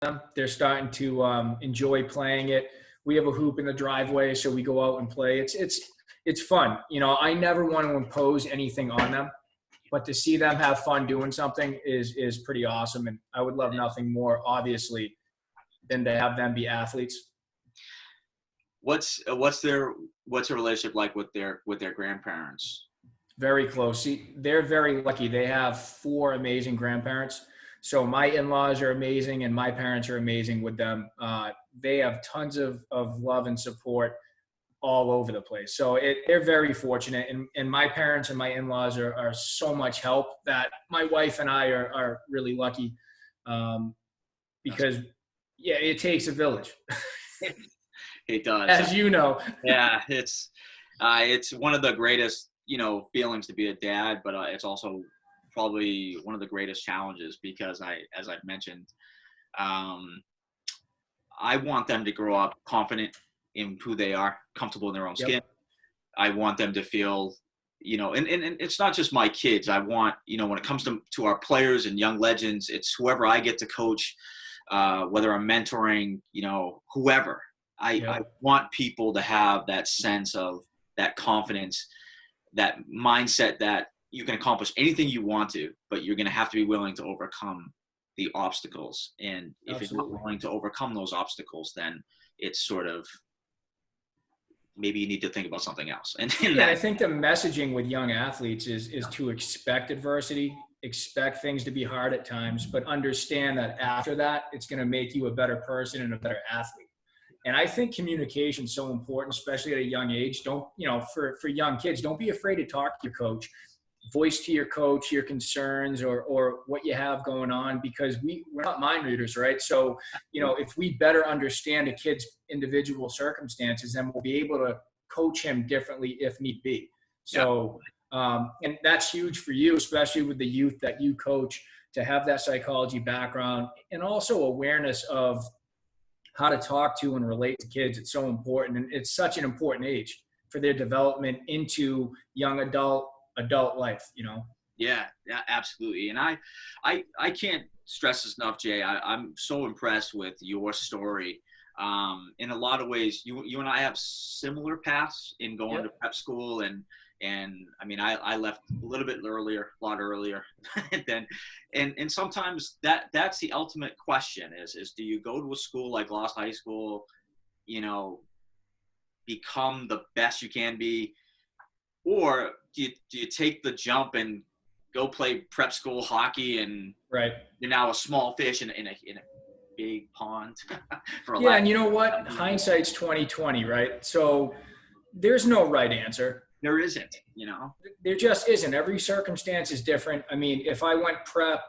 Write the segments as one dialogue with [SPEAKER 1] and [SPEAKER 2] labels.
[SPEAKER 1] them. They're starting to enjoy playing it. We have a hoop in the driveway, so we go out and play. It's fun. You know, I never want to impose anything on them, but to see them have fun doing something is pretty awesome. And I would love nothing more, obviously, than to have them be athletes.
[SPEAKER 2] What's their relationship like with their grandparents?
[SPEAKER 1] Very close. See, they're very lucky. They have 4 amazing grandparents. So my in-laws are amazing, and my parents are amazing with them. They have tons of love and support all over the place. So they're very fortunate. And my parents and my in-laws are so much help that my wife and I are really lucky because, yeah, it takes a village.
[SPEAKER 2] It does.
[SPEAKER 1] As you know.
[SPEAKER 2] Yeah, it's one of the greatest, feelings to be a dad, but it's also probably one of the greatest challenges because as I've mentioned, I want them to grow up confident in who they are, comfortable in their own skin. I want them to feel, and it's not just my kids. I want, when it comes to our players and young legends, it's whoever I get to coach, whether I'm mentoring, whoever. I want people to have that sense of that confidence, that mindset that you can accomplish anything you want to, but you're going to have to be willing to overcome the obstacles. And if you're not willing to overcome those obstacles, then it's sort of, maybe you need to think about something else. And
[SPEAKER 1] I think the messaging with young athletes is to expect adversity, expect things to be hard at times, but understand that after that, it's going to make you a better person and a better athlete. And I think communication is so important, especially at a young age. Don't, for young kids, don't be afraid to talk to your coach. Voice to your coach your concerns or what you have going on, because we're not mind readers, right? So, if we better understand a kid's individual circumstances, then we'll be able to coach him differently if need be. So, and that's huge for you, especially with the youth that you coach, to have that psychology background and also awareness of how to talk to and relate to kids. It's so important. And it's such an important age for their development into young adult life,
[SPEAKER 2] Yeah, absolutely. And I can't stress this enough, Jay. I'm so impressed with your story. In a lot of ways, you and I have similar paths in going to prep school, and I mean, I left a little bit earlier, a lot earlier and sometimes that's the ultimate question is do you go to a school like Lost High School, become the best you can be, or do you take the jump and go play prep school hockey and you're now a small fish in a big pond?
[SPEAKER 1] And you know what? Hindsight's 20/20, right? So there's no right answer.
[SPEAKER 2] There isn't,
[SPEAKER 1] There just isn't. Every circumstance is different. I mean, if I went prep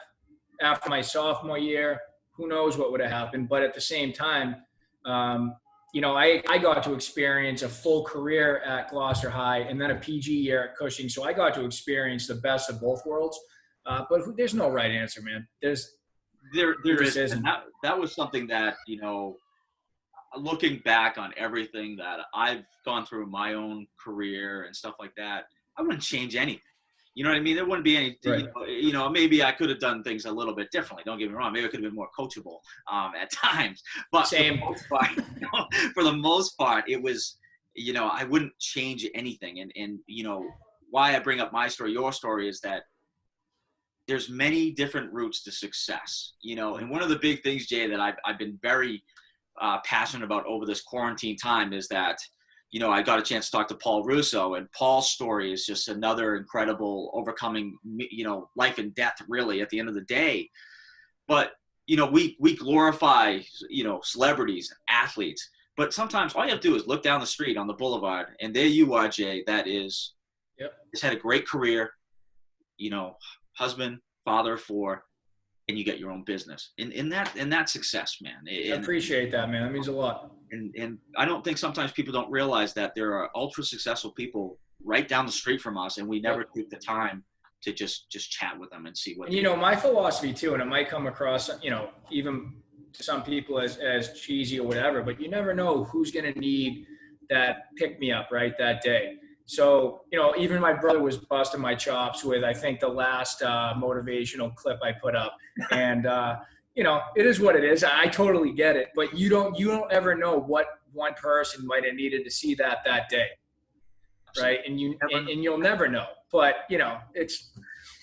[SPEAKER 1] after my sophomore year, who knows what would have happened. But at the same time, I got to experience a full career at Gloucester High and then a PG year at Cushing. So I got to experience the best of both worlds. But there's no right answer, man. There isn't.
[SPEAKER 2] That was something that, looking back on everything that I've gone through in my own career and stuff like that, I wouldn't change anything. You know what I mean? There wouldn't be any, maybe I could have done things a little bit differently. Don't get me wrong. Maybe I could have been more coachable at times. But for the most part, it was, I wouldn't change anything. And why I bring up my story, your story, is that there's many different routes to success, and one of the big things, Jay, that I've been very passionate about over this quarantine time is that, I got a chance to talk to Paul Russo, and Paul's story is just another incredible overcoming, life and death really at the end of the day. But, we glorify, celebrities, athletes, but sometimes all you have to do is look down the street on the boulevard and there you are, Jay, that is, has had a great career, husband, father, and you get your own business. And that's success, man.
[SPEAKER 1] I appreciate that, man. That means a lot.
[SPEAKER 2] And I don't think sometimes people don't realize that there are ultra successful people right down the street from us, and we never take the time to just chat with them and see what.
[SPEAKER 1] And, my philosophy too, and it might come across, even to some people as cheesy or whatever, but you never know who's going to need that pick me up right that day. So, even my brother was busting my chops with, I think, the last motivational clip I put up. And, you know, it is what it is. I totally get it, but you don't ever know what one person might have needed to see that day. Right. And you'll never know, but you know, it's.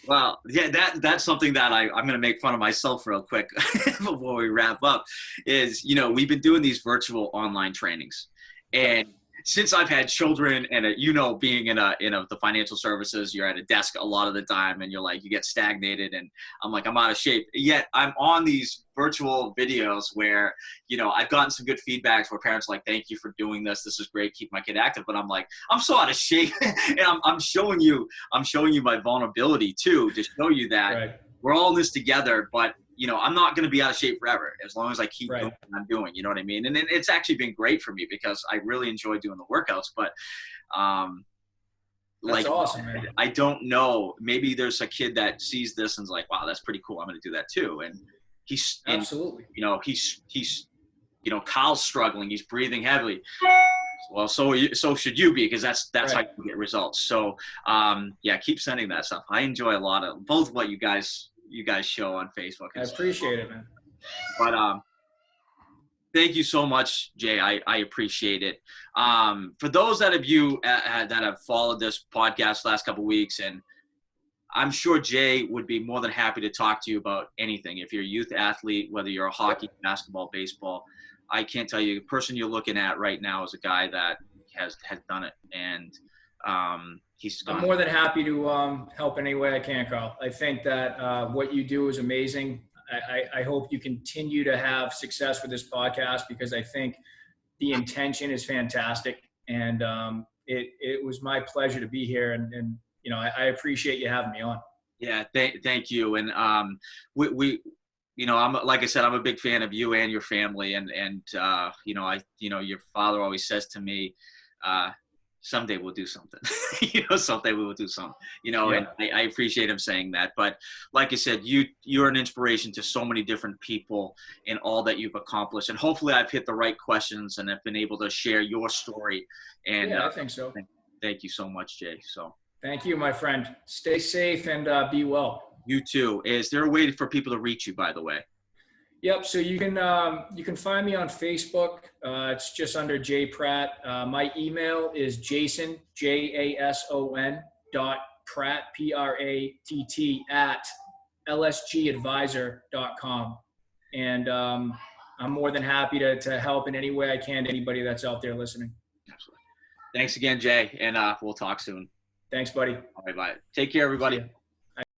[SPEAKER 2] Well, yeah, that's something that I'm going to make fun of myself real quick before we wrap up is, you know, we've been doing these virtual online trainings, and since I've had children and, you know, being in the financial services, you're at a desk a lot of the time and you're like, you get stagnated, and I'm like, I'm out of shape. Yet I'm on these virtual videos where, you know, I've gotten some good feedbacks where parents are like, thank you for doing this. This is great. Keep my kid active. But I'm like, I'm so out of shape. And I'm showing you my vulnerability too, to show you that
[SPEAKER 1] right.
[SPEAKER 2] We're all in this together, but you know, I'm not going to be out of shape forever as long as I keep
[SPEAKER 1] right.
[SPEAKER 2] doing what I'm doing. You know what I mean? And it's actually been great for me because I really enjoy doing the workouts, but,
[SPEAKER 1] that's awesome, man.
[SPEAKER 2] I don't know. Maybe there's a kid that sees this and is like, wow, that's pretty cool. I'm going to do that too. And
[SPEAKER 1] absolutely,
[SPEAKER 2] you know, he's, you know, Kyle's struggling. He's breathing heavily. Well, so should you be, because that's right. How you get results. So, yeah, keep sending that stuff. I enjoy a lot of both what you guys show on Facebook.
[SPEAKER 1] I appreciate it, man.
[SPEAKER 2] But thank you so much, Jay. I appreciate it. For those that have followed this podcast last couple of weeks, and I'm sure Jay would be more than happy to talk to you about anything. If you're a youth athlete, whether you're a hockey, basketball, baseball, I can't tell you, the person you're looking at right now is a guy that has done it, and I'm
[SPEAKER 1] more than happy to help any way I can, Carl. I think that what you do is amazing. I hope you continue to have success with this podcast, because I think the intention is fantastic, and it was my pleasure to be here, and you know, I appreciate you having me on.
[SPEAKER 2] Yeah, thank you, and we you know, like I said, I'm a big fan of you and your family, and you know, your father always says to me, someday we'll do something. You know, someday we will do something. You know, yeah. And I appreciate him saying that. But like I said, you're an inspiration to so many different people in all that you've accomplished, and hopefully I've hit the right questions and have been able to share your story. And
[SPEAKER 1] yeah, I think so.
[SPEAKER 2] Thank you so much, Jay. So
[SPEAKER 1] thank you, my friend. Stay safe and be well.
[SPEAKER 2] You too. Is there a way for people to reach you, by the way?
[SPEAKER 1] Yep. So you can find me on Facebook. It's just under Jay Pratt. My email is Jason, JASON .Pratt, PRATT @lsgadvisor.com. And I'm more than happy to help in any way I can to anybody that's out there listening.
[SPEAKER 2] Absolutely. Thanks again, Jay, and we'll talk soon.
[SPEAKER 1] Thanks, buddy.
[SPEAKER 2] All right, bye. Take care, everybody.